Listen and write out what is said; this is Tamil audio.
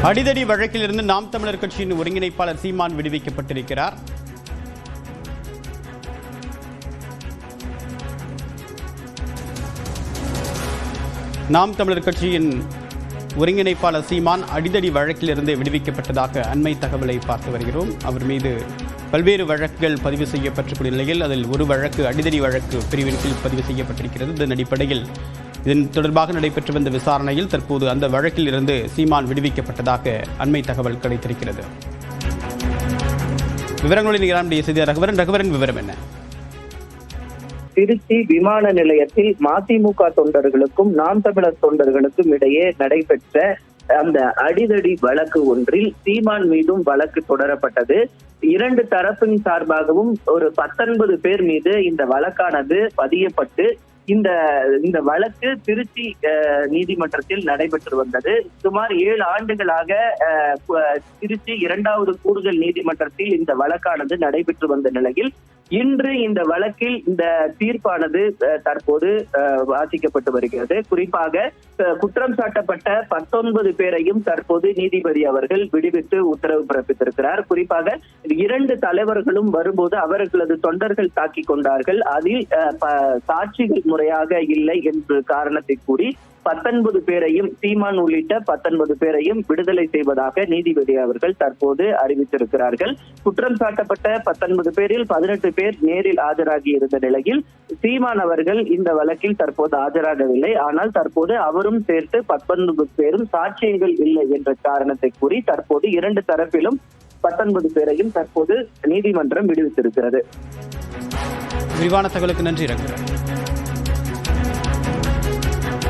அடிதடி வழக்கிலிருந்து நாம் தமிழர் கட்சியின் ஒருங்கிணைப்பாளர் சீமான் விடுவிக்கப்பட்டிருக்கிறார். நாம் தமிழர் கட்சியின் ஒருங்கிணைப்பாளர் சீமான் அடிதடி வழக்கிலிருந்து விடுவிக்கப்பட்டதாக அண்மை தகவலை பார்த்து வருகிறோம். அவர் மீது பல்வேறு வழக்குகள் பதிவு செய்யப்பட்டிருக்கூடிய நிலையில் அதில் ஒரு வழக்கு அடிதடி வழக்கு பிரிவின் கீழ் பதிவு செய்யப்பட்டிருக்கிறது. இதன் அடிப்படையில் இதன் தொடர்பாக நடைபெற்று வந்த விசாரணையில் தற்போது அந்த வழக்கில் இருந்து சீமான் விடுவிக்கப்பட்டதாக அண்மை தகவல் கிடைத்திருக்கிறது. விவரங்களில் நம்முடைய செய்தியாளர் ரகுவரன் விவரம் என்ன? திருச்சி விமான நிலையத்தில் மதிமுக தொண்டர்களுக்கும் நாம் தமிழர் தொண்டர்களுக்கும் இடையே நடைபெற்ற அந்த அடிதடி வழக்கு ஒன்றில் சீமான் மீதும் வழக்கு தொடரப்பட்டது. இரண்டு தரப்பின் சார்பாகவும் ஒரு 19 பேர் மீது இந்த வழக்கானது பதியப்பட்டு இந்த வழக்கு திருச்சி நீதிமன்றத்தில் நடைபெற்று வந்தது. சுமார் 7 ஆண்டுகளாக திருச்சி 2வது கூடுதல் நீதிமன்றத்தில் இந்த வழக்கானது நடைபெற்று வந்த நிலையில் இன்று இந்த வழக்கில் இந்த தீர்ப்பானது தற்போது வாசிக்கப்பட்டு வருகிறது. குறிப்பாக குற்றம் சாட்டப்பட்ட 19 பேரையும் தற்போது நீதிபதி அவர்கள் விடுவித்து உத்தரவு பிறப்பித்திருக்கிறார். குறிப்பாக 2 தலைவர்களும் வரும்போது அவர்களது தொண்டர்கள் தாக்கிக் கொண்டார்கள். அதில் சாட்சிகள் முறையாக இல்லை என்று காரணத்தை கூறி 19 பேரையும் சீமான் உள்ளிட்ட 19 பேரையும் விடுதலை செய்வதாக நீதிபதி அவர்கள் தற்போது அறிவித்திருக்கிறார்கள். குற்றம் சாட்டப்பட்ட 19 பேரில் 18 பேர் நேரில் ஆஜராகி இருந்த நிலையில் சீமான் அவர்கள் இந்த வழக்கில் தற்போது ஆஜராகவில்லை. ஆனால் தற்போது அவரும் சேர்த்து 19 பேரும் சாட்சியங்கள் இல்லை என்ற காரணத்தை கூறி தற்போது 2 தரப்பிலும் 19 பேரையும் தற்போது நீதிமன்றம் விடுவித்திருக்கிறது. விரிவான தகவலுக்கு நன்றி ரகுவரன்.